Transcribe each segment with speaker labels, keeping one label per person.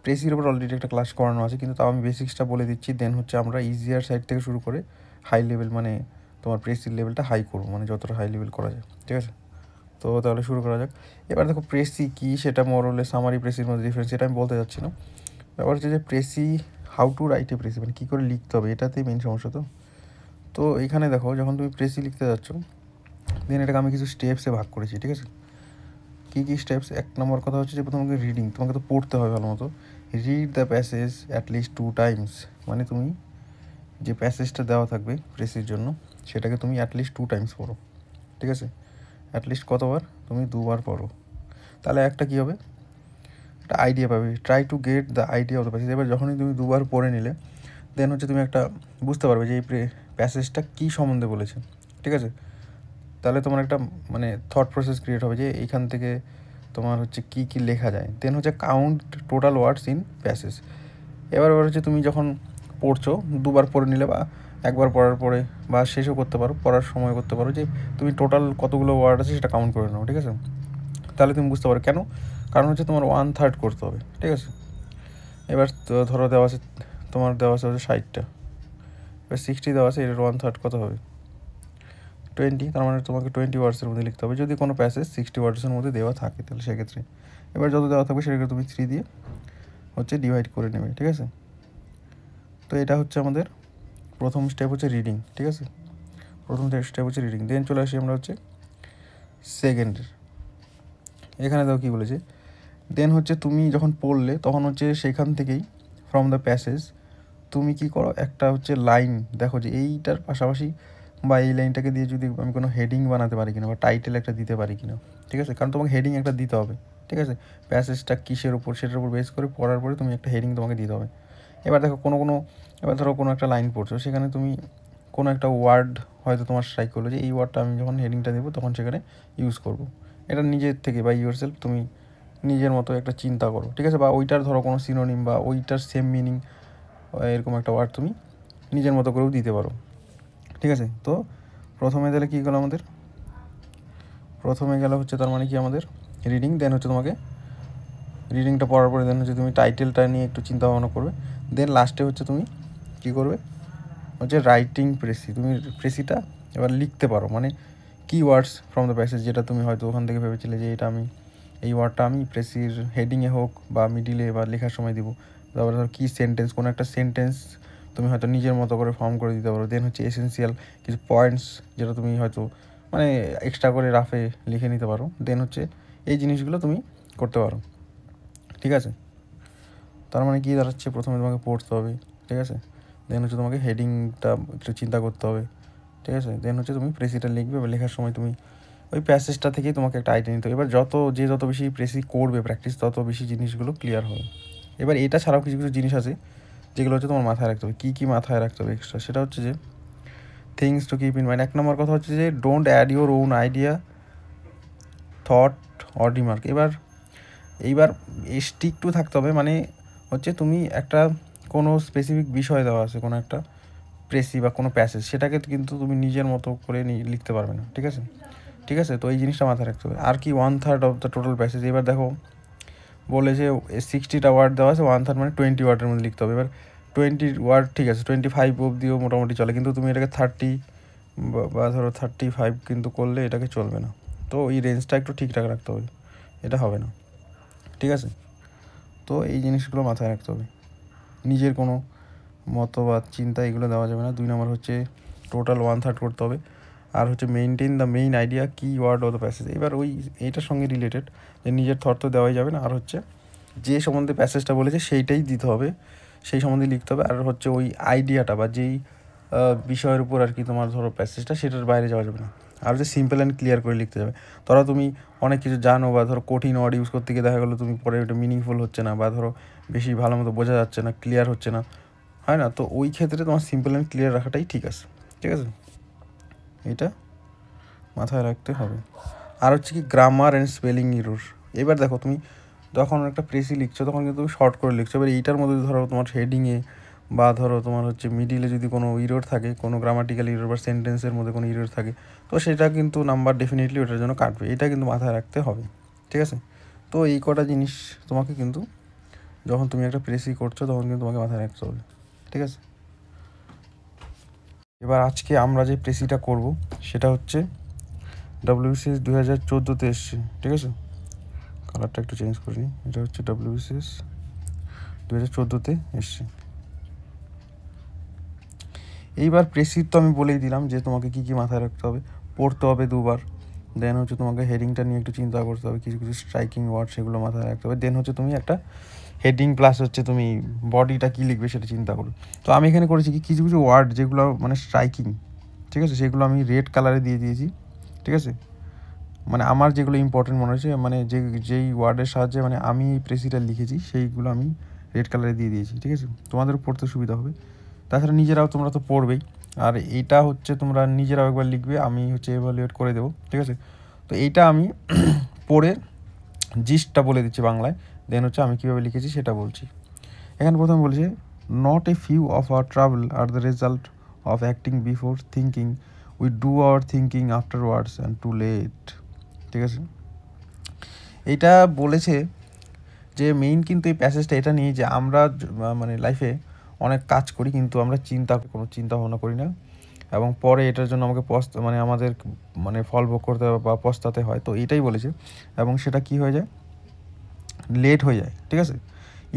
Speaker 1: প্রেসির উপর অলরেডি একটা ক্লাস করানো আছে, কিন্তু তাও আমি বেসিক্সটা বলে দিচ্ছি। দেন হচ্ছে আমরা ইজিয়ার সাইড থেকে শুরু করে হাই লেভেল, মানে তোমার প্রেসির লেভেলটা হাই করবো, মানে যতটা হাই লেভেল করা যায়। ঠিক আছে, তো তাহলে শুরু করা যাক। এবার দেখো প্রেসি কী, সেটা মোরলে সামারি প্রেসির মধ্যে ডিফারেন্স, এটা আমি বলতে যাচ্ছি না। ব্যাপার হচ্ছে যে precis, how to write a precis, মানে কী করে লিখতে হবে, এটাতেই মেন সমস্যা। তো এখানে দেখো, যখন তুমি প্রেসি লিখতে যাচ্ছ, দেন এটাকে আমি কিছু স্টেপসে ভাগ করেছি। ঠিক আছে, কী কী স্টেপস? এক নম্বর কথা হচ্ছে যে প্রথমে রিডিং, তোমাকে তো পড়তে হবে ভালো মতো। Read the passage at least 2 Times, মানে তুমি যে প্যাসেজটা দেওয়া থাকবে প্রেসির জন্য, সেটাকে তুমি অ্যাটলিস্ট 2 টাইমস পড়ো। ঠিক আছে, অ্যাটলিস্ট কতবার? তুমি 2বার পড়ো। তাহলে একটা কী হবে, একটা আইডিয়া পাবে। Try to get the idea of the passage. এবার যখনই তুমি 2বার পড়ে নিলে, দেন হচ্ছে তুমি একটা বুঝতে পারবে যে এই প্যাসেজটা কী সম্বন্ধে বলেছে। ঠিক আছে, তাহলে তোমার একটা মানে থট প্রসেস ক্রিয়েট হবে যে এইখান থেকে তোমার হচ্ছে কী কী লেখা যায়। দেন হচ্ছে count total words in passage. এবার হচ্ছে তুমি যখন পড়ছো, 2বার পড়ে নিলে বা একবার পড়ার পরে বা শেষও করতে পারো, পড়ার সময় করতে পারো, যে তুমি টোটাল কতগুলো ওয়ার্ড আছে সেটা কাউন্ট করে নাও। ঠিক আছে, তাহলে তুমি বুঝতে পারো কেন, কারণ হচ্ছে তোমার 1/3 করতে হবে। ঠিক আছে, এবার ধরো দেওয়া আছে, তোমার দেওয়া আছে হচ্ছে 60টা, এবার 60 দেওয়া আছে, এর 1/3 কত হবে? 20। তার মানে তোমাকে 20 ওয়ার্ডসের মধ্যে লিখতে হবে, যদি কোনো প্যাসেজ 60 ওয়ার্ডসের মধ্যে দেওয়া থাকে, তাহলে সেক্ষেত্রে এবার যত দেওয়া থাকবে সেটাকে তুমি 3 দিয়ে হচ্ছে ডিভাইড করে নেবে। ঠিক আছে, তো এটা হচ্ছে আমাদের প্রথম স্টেপ হচ্ছে রিডিং। ঠিক আছে, প্রথম স্টেপ হচ্ছে রিডিং। দেন চলে আসি আমরা হচ্ছে সেকেন্ডের। এখানে দেখো কী বলেছে, দেন হচ্ছে তুমি যখন পড়লে তখন হচ্ছে সেখান থেকেই ফ্রম দ্য প্যাসেজ তুমি কি করো, একটা হচ্ছে লাইন দেখো যে এইটার পাশাপাশি বা এই লাইনটাকে দিয়ে যদি আমি কোনো হেডিং বানাতে পারি কিনা বা টাইটেল একটা দিতে পারি কিনা। ঠিক আছে, কারণ তোমাকে হেডিং একটা দিতে হবে। ঠিক আছে, প্যাসেজটা কিসের উপর, সেটার উপর বেস করে পড়ার পরে তুমি একটা হেডিং তোমাকে দিতে হবে। এবার দেখো এবার ধরো কোনো একটা লাইন পড়ছো, সেখানে তুমি কোনো একটা ওয়ার্ড হয়তো তোমার স্ট্রাইক করলো যে এই ওয়ার্ডটা আমি যখন হেডিংটা দেবো তখন সেখানে ইউজ করব। এটা নিজের থেকে বা ইউর সেলফ তুমি নিজের মতো একটা চিন্তা করো। ঠিক আছে, বা ওইটার ধরো কোনো সিনোনিম বা ওইটার সেম মিনিং এরকম একটা ওয়ার্ড তুমি নিজের মতো করেও দিতে পারো। ঠিক আছে, তো প্রথমে তাহলে কী গেলো আমাদের, প্রথমে গেল হচ্ছে তার মানে কি আমাদের রিডিং। দেন হচ্ছে তোমাকে রিডিংটা পড়ার পরে দেন হচ্ছে তুমি টাইটেলটা নিয়ে একটু চিন্তা ভাবনা করবে। দেন লাস্টে হচ্ছে তুমি কী করবে, হচ্ছে রাইটিং প্রেসি। তুমি প্রেসিটা এবার লিখতে পারো, মানে কি ওয়ার্ডস ফ্রম দ্য প্যাসেজ, যেটা তুমি হয়তো ওখান থেকে ভেবেছিলে যে এটা আমি এই ওয়ার্ডটা আমি প্রেসির হেডিংয়ে হোক বা মিডিলে বা লেখার সময় দিব। তারপরে ধরো কী সেন্টেন্স, কোনো একটা সেন্টেন্স তুমি হয়তো নিজের মতো করে ফর্ম করে দিতে পারো। দেন হচ্ছে এসেন্সিয়াল কিছু পয়েন্টস যেটা তুমি হয়তো মানে এক্সট্রা করে রাফে লিখে নিতে পারো। দেন হচ্ছে এই জিনিসগুলো তুমি করতে পারো। ঠিক আছে, তার মানে কী দাঁড়াচ্ছে, প্রথমে তোমাকে পড়তে হবে। ঠিক আছে, দেন হচ্ছে তোমাকে হেডিংটা একটু চিন্তা করতে হবে। ঠিক আছে, দেন হচ্ছে তুমি প্রেসিটা লিখবে, বা লেখার সময় তুমি ওই প্যাসেজটা থেকেই তোমাকে একটা আইডিয়া নিতে হবে। এবার যত বেশি প্রেসি করবে প্র্যাকটিস, তত বেশি জিনিসগুলো ক্লিয়ার হবে। এবার এটা ছাড়াও কিছু কিছু জিনিস আছে যেগুলো হচ্ছে তোমার মাথায় রাখতে হবে। কী কী মাথায় রাখতে হবে এক্সট্রা, সেটা হচ্ছে যে things to keep in mind. 1 নম্বর কথা হচ্ছে যে don't add your own idea, thought or remark. এইবার স্টিক টু থাকতে হবে, মানে হচ্ছে তুমি একটা কোনো স্পেসিফিক বিষয় দেওয়া আছে, কোনো একটা প্রেসি বা কোনো প্যাসেজ, সেটাকে কিন্তু তুমি নিজের মতো করে লিখতে পারবে না। ঠিক আছে, ঠিক আছে, তো এই জিনিসটা মাথায় রাখতে হবে। আর কি 1/3 অফ দ্য টোটাল প্যাসেজ। এবার দেখো বলে যে 60টা ওয়ার্ড দেওয়া আছে, 1/3 মানে 20 ওয়ার্ডের মধ্যে লিখতে হবে। এবার 20 ওয়ার্ড ঠিক আছে, 25 অবধিও মোটামুটি চলে, কিন্তু তুমি এটাকে 30 বা ধরো 35 কিন্তু করলে এটাকে চলবে না। তো এই রেঞ্জটা একটু ঠিকঠাক রাখতে হবে, এটা হবে না। ঠিক আছে, তো এই জিনিসগুলো মাথায় রাখতে হবে। নিজের কোনো মতবাদ চিন্তা এগুলো দেওয়া যাবে না। 2 নম্বর হচ্ছে টোটাল 1/3 করতে হবে। আর হচ্ছে মেনটেন দ্য মেইন আইডিয়া, কি ওয়ার্ড অফ দ্য প্যাসেজ। এবার ওই এইটার সঙ্গে রিলেটেড যে নিজের থট তো দেওয়াই যাবে না, আর হচ্ছে যে সম্বন্ধে প্যাসেজটা বলেছে সেইটাই দিতে হবে, সেই সম্বন্ধে লিখতে হবে। আর হচ্ছে ওই আইডিয়াটা বা যেই বিষয়ের উপর আর কি তোমার ধরো প্যাসেজটা, সেটার বাইরে যাওয়া যাবে না। আর হচ্ছে সিম্পল অ্যান্ড ক্লিয়ার করে লিখতে যাবে। ধরো তুমি অনেক কিছু জানো, বা ধরো কঠিন ওয়ার্ড ইউজ করতে গিয়ে দেখা গেলো তুমি পরে ওটা মিনিংফুল হচ্ছে না, বা ধরো বেশি ভালো মতো বোঝা যাচ্ছে না, ক্লিয়ার হচ্ছে না, হয় না? তো ওই ক্ষেত্রে তোমার সিম্পল অ্যান্ড ক্লিয়ার রাখাটাই ঠিক আছে। ঠিক আছে, এটা মাথায় রাখতে হবে। আর হচ্ছে কি গ্রামার অ্যান্ড স্পেলিং ইরর। এবার দেখো তুমি যখন একটা প্রেসি লিখছো তখন কিন্তু তুমি শর্ট করে লিখছো। এবার এইটার মধ্যে ধরো তোমার হেডিংয়ে বা ধরো তোমার হচ্ছে মিডিলে যদি কোনো ইরর থাকে, কোনো গ্রামাটিক্যাল ইরর বা সেন্টেন্সের মধ্যে কোনো ইরর থাকে, তো সেটা কিন্তু নাম্বার ডেফিনেটলি ওটার জন্য কাটবে। এটা কিন্তু মাথায় রাখতে হবে। ঠিক আছে, তো এই কটা জিনিস তোমাকে কিন্তু যখন তুমি একটা প্রেসি করছো তখন কিন্তু তোমাকে মাথায় রাখতে হবে, ঠিক আছে। এবার আজকে আমরা যে প্রেসিটা করব সেটা হচ্ছে WBCS 2014-তে এসছে, ঠিক আছে। কালারটা একটু চেঞ্জ করে নিই, এটা হচ্ছে WBCS 2014-তে এসছে। এইবার প্রেসিড তো আমি বলেই দিলাম যে তোমাকে কী কী মাথায় রাখতে হবে, পড়তে হবে 2বার। দেন হচ্ছে তোমাকে হেডিংটা নিয়ে একটু চিন্তা করতে হবে, কিছু কিছু স্ট্রাইকিং ওয়ার্ড সেগুলো মাথায় রাখতে হবে। দেন হচ্ছে তুমি একটা হেডিং প্লাস হচ্ছে তুমি বডিটা কী লিখবে সেটা চিন্তা করো। তো আমি এখানে করেছি কি কিছু কিছু ওয়ার্ড যেগুলো মানে স্ট্রাইকিং, ঠিক আছে, সেগুলো আমি রেড কালারে দিয়ে দিয়েছি, ঠিক আছে। মানে আমার যেগুলো ইম্পর্টেন্ট মনে হয়েছে, মানে যেই ওয়ার্ডের সাহায্যে মানে আমি এই প্রেসিটা লিখেছি সেইগুলো আমি রেড কালারে দিয়ে দিয়েছি, ঠিক আছে। তোমাদের পড়তে সুবিধা হবে। তাছাড়া নিজেরাও তোমরা তো পড়বেই, আর এইটা হচ্ছে তোমরা নিজেরাও একবার লিখবে, আমি হচ্ছে এভালুয়েট করে দেবো, ঠিক আছে। তো এইটা আমি পড়ে জিস্টটা বলে দিচ্ছি বাংলায়, দেন হচ্ছে আমি কীভাবে লিখেছি সেটা বলছি। এখানে প্রথমে বলেছে, not a few of our travel are the result of acting before thinking, we do our thinking afterwards and too late, ঠিক আছে। এইটা বলেছে যে মেইন কিন্তু এই প্যাসেজটা এটা নিয়ে যে আমরা মানে লাইফে অনেক কাজ করি কিন্তু আমরা কোনো চিন্তা ভাবনা করি না, এবং পরে এটার জন্য আমাকে মানে আমাদের মানে ফল ভোগ করতে হবে বা পস্তাতে হয়। তো এটাই বলেছে, এবং সেটা কি হয়ে যায়, লেট হয়ে যায়, ঠিক আছে।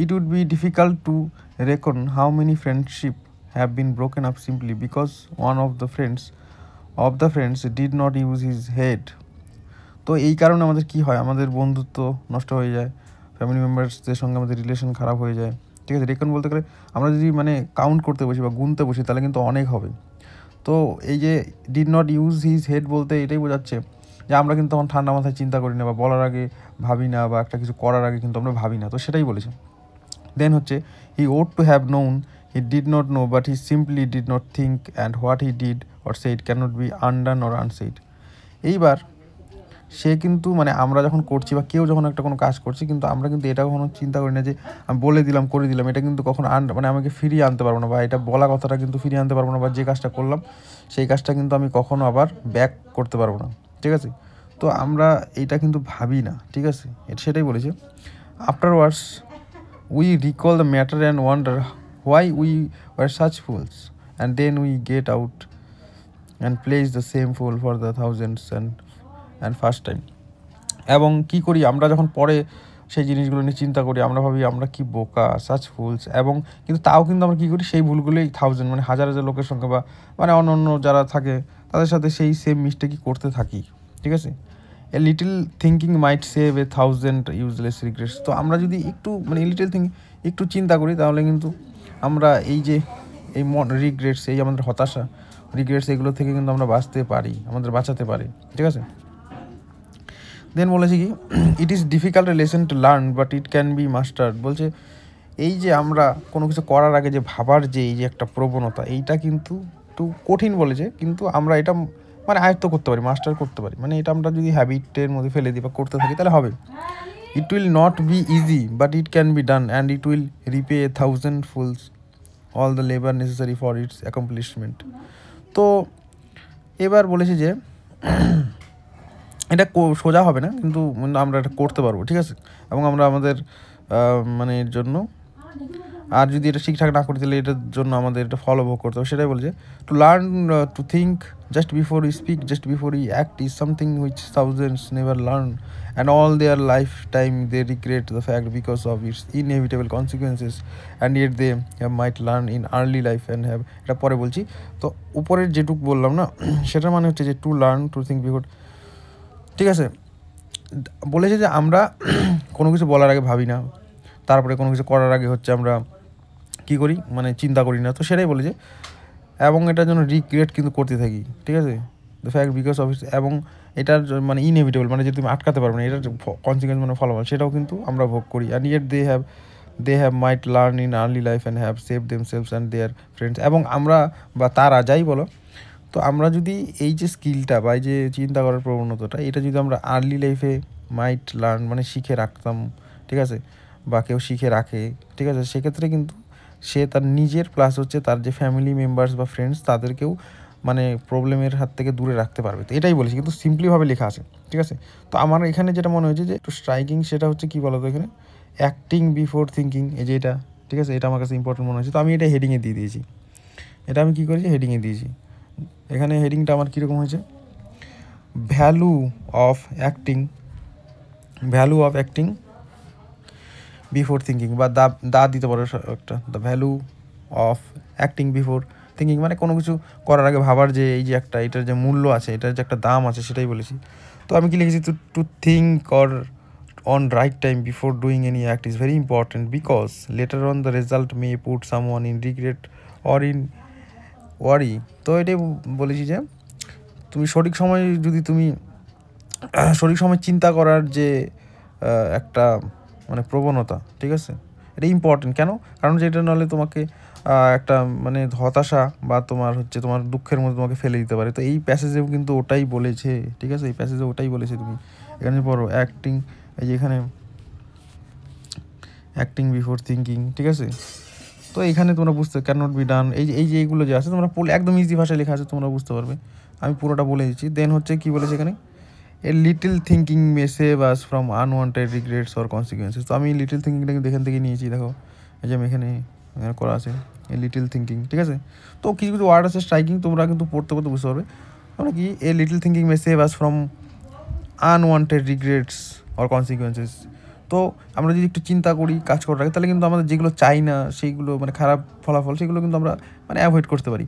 Speaker 1: It would be difficult to reckon how many friendship have been broken up simply because one of the friends did not use his head. তো এই কারণে আমাদের কি হয়, আমাদের বন্ধুত্ব নষ্ট হয়ে যায়, ফ্যামিলি মেম্বার্সদের সঙ্গে আমাদের রিলেশন খারাপ হয়ে যায়, ঠিক আছে। রেকন বলতে গেলে আমরা যদি মানে কাউন্ট করতে বসি বা গুনতে বসি তাহলে কিন্তু অনেক হবে। তো এই যে did not use his head বলতে এটাই বোঝাচ্ছে যে আমরা কিন্তু তখন ঠান্ডা মাথায় চিন্তা করি না, বা বলার আগে ভাবি না, বা একটা কিছু করার আগে কিন্তু আমরা ভাবি না। তো সেটাই বলেছে। দেন হচ্ছে, he ought to have known, he did not know, but he simply did not think, and what he did or said can not be undone or unsaid. এইবার সে কিন্তু মানে আমরা যখন করছি বা কেউ যখন একটা কোনো কাজ করছি, কিন্তু আমরা কিন্তু এটা কখনো চিন্তা করি না যে আমি বলে দিলাম করে দিলাম, এটা কিন্তু কখনো মানে আমাকে ফিরিয়ে আনতে পারবো না, বা এটা বলা কথাটা কিন্তু ফিরিয়ে আনতে পারবো না, বা যে কাজটা করলাম সেই কাজটা কিন্তু আমি কখনো আবার ব্যাক করতে পারবো না, ঠিক আছে। তো আমরা এইটা কিন্তু ভাবি না, ঠিক আছে। সেটাই বলেছে, afterwards we recall the matter and wonder why we were such fools, and then we get out and place the same fool for the thousands and first time. এবং কী করি আমরা যখন পরে সেই জিনিসগুলো নিয়ে চিন্তা করি, আমরা ভাবি আমরা কি বোকা, সাচ ফুলস, এবং কিন্তু তাও কিন্তু আমরা কী করি সেই ভুলগুলোই থাউজেন্ড মানে হাজার হাজার লোকের সঙ্গে বা মানে অন্য অন্য যারা থাকে তাদের সাথে সেই সেম মিস্টেকই করতে থাকি, ঠিক আছে। A little thinking might save a thousand useless regrets. তো আমরা যদি একটু মানে লিটল থিঙ্কিং একটু চিন্তা করি তাহলে কিন্তু আমরা এই যে এই রিগ্রেটস, এই আমাদের হতাশা রিগ্রেটস, এগুলো থেকে কিন্তু আমরা বাঁচতে পারি, আমাদের বাঁচাতে পারি, ঠিক আছে। দেন বলেছে কি, it is difficult a lesson to learn but it can B mustard. বলছে এই যে আমরা কোনো কিছু করার আগে যে ভাবার যে এই যে একটা প্রবণতা, এইটা কিন্তু একটু কঠিন বলেছে, কিন্তু আমরা এটা মানে আয়ত্ত করতে পারি, মাস্টার করতে পারি। মানে এটা আমরা যদি হ্যাবিটের মধ্যে ফেলে দিই বা করতে থাকি তাহলে হবে। It will not be easy but it can be done, and it will repay 1000 folds all the labour necessary for its accomplishment. তো এবার বলেছে যে এটা সোজা হবে না, কিন্তু আমরা এটা করতে পারবো, ঠিক আছে। এবং আমরা আমাদের মানে এর জন্য, আর যদি এটা ঠিকঠাক না করি তাহলে এটার জন্য আমাদের এটা ফলো ভোগ করতে হবে। সেটাই বলছে, to learn to think just before you speak, just before you act is something which thousands never learn, and all their life time they regret the fact because of its inevitable consequences, and yet they have might learn in early life and have. এটা পরে বলছি। তো উপরের যেটুকু বললাম না, সেটার মানে হচ্ছে যে two learn to think before, ঠিক আছে। বলেছে যে আমরা কোনো কিছু বলার আগে ভাবি না, তারপরে কোনো কিছু করার আগে হচ্ছে আমরা কী করি মানে চিন্তা করি না। তো সেটাই বলেছে, এবং এটার জন্য রিগ্রেট কিন্তু করতে থাকি, ঠিক আছে, the fact because of it's, এবং এটার মানে ইনএভিটেবল মানে যে তুমি আটকাতে পারবে না, এটার কনসিকুয়েন্স মানে ফলাফল সেটাও কিন্তু আমরা ভোগ করি। And yet they have might learn in early life and have save themselves and their friends. এবং আমরা বা তারা যাই বলো, তো আমরা যদি এই যে স্কিলটা বা এই যে চিন্তা করার প্রবণতাটা, এটা যদি আমরা আর্লি লাইফে মাইট লার্ন মানে শিখে রাখতাম, ঠিক আছে, বা কেউ শিখে রাখে, ঠিক আছে, সেক্ষেত্রে কিন্তু সে তার নিজের প্লাস হচ্ছে তার যে ফ্যামিলি মেম্বার্স বা ফ্রেন্ডস তাদেরকেও মানে প্রবলেমের হাত থেকে দূরে রাখতে পারবে। তো এটাই বলেছি, কিন্তু সিম্পলিভাবে লেখা আছে, ঠিক আছে। তো আমার এখানে যেটা মনে হয়েছে যে একটু স্ট্রাইকিং সেটা হচ্ছে কী বলতো, এখানে অ্যাক্টিং বিফোর থিঙ্কিং, এই যে এটা, ঠিক আছে, এটা আমার কাছে ইম্পর্টেন্ট মনে হচ্ছে, তো আমি এটা হেডিংয়ে দিয়ে দিয়েছি। এটা আমি কী করেছি, হেডিংয়ে দিয়েছি। এখানে হেডিংটা আমার কীরকম হয়েছে, value of acting before thinking, বা দা দিতে পারো একটা, the value of acting before thinking, মানে কোনো কিছু করার আগে ভাবার যে এই যে একটা এটার যে মূল্য আছে, এটার যে একটা দাম আছে, সেটাই বলেছি। তো আমি কি লিখেছি, to think or on right time before doing any act is very important because later on the result may put someone in regret or in worry. তো এটাই বলেছি যে তুমি সঠিক সময় চিন্তা করার যে একটা মানে প্রবণতা, ঠিক আছে, এটা ইম্পর্টেন্ট। কেন? কারণ যেটা নাহলে তোমাকে একটা মানে হতাশা বা তোমার দুঃখের মধ্যে তোমাকে ফেলে দিতে পারে। তো এই প্যাসেজেও কিন্তু ওটাই বলেছে, ঠিক আছে, এই প্যাসেজে ওটাই বলেছে। তুমি এখানে পড়ো অ্যাক্টিং, এই যে এখানে অ্যাক্টিং বিফোর থিঙ্কিং, ঠিক আছে। তো এখানে তোমরা বুঝতে ক্যান নট বি ডান, এই যে এইগুলো যে আছে তোমরা একদম ইজি ভাষায় লেখা আছে, তোমরা বুঝতে পারবে। আমি পুরোটা বলে দিচ্ছি। দেন হচ্ছে কি বলেছে এখানে, এ little thinking May save us from unwanted regrets or consequences. তো আমি লিটল থিঙ্কিংটা কিন্তু এখান থেকে নিয়েছি, দেখো এই যে আমি এখানে করা আছে এ লিটল থিঙ্কিং, ঠিক আছে। তো কিছু কিছু ওয়ার্ড আছে স্ট্রাইকিং, তোমরা কিন্তু পড়তে পড়তে বুঝতে পারবে। মানে কি, এ little thinking May save us from unwanted regrets or consequences. তো আমরা যদি একটু চিন্তা করি কাজ করার আগে, তাহলে কিন্তু আমাদের যেগুলো চাই না, সেইগুলো মানে খারাপ ফলাফল, সেগুলো কিন্তু আমরা মানে অ্যাভয়েড করতে পারি।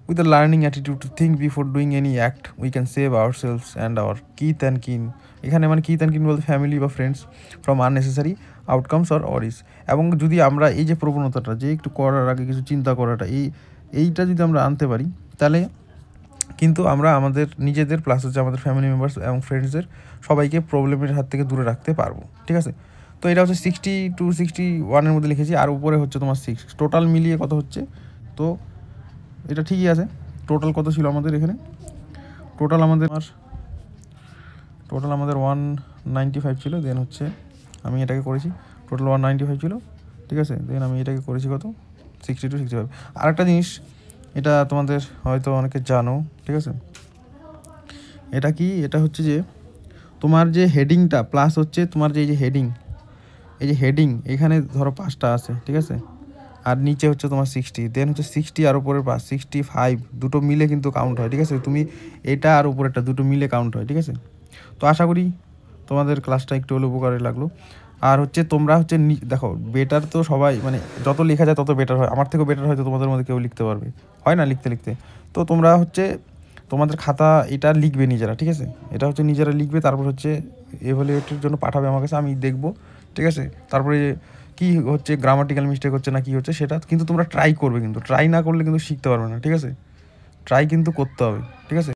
Speaker 1: With the learning attitude to think before doing any act we can save our selves and our kith and kin. এখানে মানে কিথ অ্যান্ড কিন বলতে ফ্যামিলি বা friends from unnecessary outcomes or worries. এবং যদি আমরা এই যে প্রবণতাটা, যে একটু করার আগে কিছু চিন্তা করাটা, এইটা যদি আমরা আনতে পারি, তাহলে কিন্তু আমরা আমাদের নিজেদের প্লাস হচ্ছে আমাদের ফ্যামিলি মেম্বার্স এবং ফ্রেন্ডসদের সবাইকে প্রবলেমের হাত থেকে দূরে রাখতে পারবো, ঠিক আছে। তো এটা হচ্ছে 60 to 61 মধ্যে লিখেছি, আর উপরে হচ্ছে তোমার 6, টোটাল মিলিয়ে কত হচ্ছে। তো এটা ঠিকই আছে। টোটাল কত ছিল আমাদের এখানে, টোটাল আমাদের 195 ছিল। দেন হচ্ছে আমি এটাকে করেছি, টোটাল 195 ছিল, ঠিক আছে। দেন আমি এটাকে করেছি কত, 60 to 65। আর একটা জিনিস, এটা তোমাদের হয়তো অনেকে জানো, ঠিক আছে, এটা কি, এটা হচ্ছে যে তোমার যে হেডিংটা প্লাস হচ্ছে তোমার যে এই যে হেডিং এখানে ধরো 5টা আছে, ঠিক আছে, আর নিচে হচ্ছে তোমার 60, দেন হচ্ছে 60 আর উপরের 65, দুটো মিলে কিন্তু কাউন্ট হয়, ঠিক আছে। তুমি এটা আর উপরেরটা দুটো মিলে কাউন্ট হয়, ঠিক আছে। তো আশা করি তোমাদের ক্লাসটা একটু হলে উপকারে লাগলো। আর হচ্ছে তোমরা হচ্ছে দেখো, বেটার তো সবাই মানে যত লেখা যায় তত বেটার হয়, আমার থেকেও বেটার হয়তো তোমাদের মধ্যে কেউ লিখতে পারবে, হয় না, লিখতে। তো তোমরা হচ্ছে তোমাদের খাতা এটা লিখবে নিজেরা, ঠিক আছে, এটা হচ্ছে নিজেরা লিখবে, তারপর হচ্ছে এভালুয়েটের জন্য পাঠাবে আমার কাছে, আমি দেখবো, ঠিক আছে। তারপরে কি হচ্ছে গ্রামাটিক্যাল মিস্টেক হচ্ছে না কি হচ্ছে সেটা কিন্তু তোমরা ট্রাই করবে, কিন্তু ট্রাই না করলে কিন্তু শিখতে পারবে না, ঠিক আছে। ট্রাই কিন্তু করতে হবে, ঠিক আছে।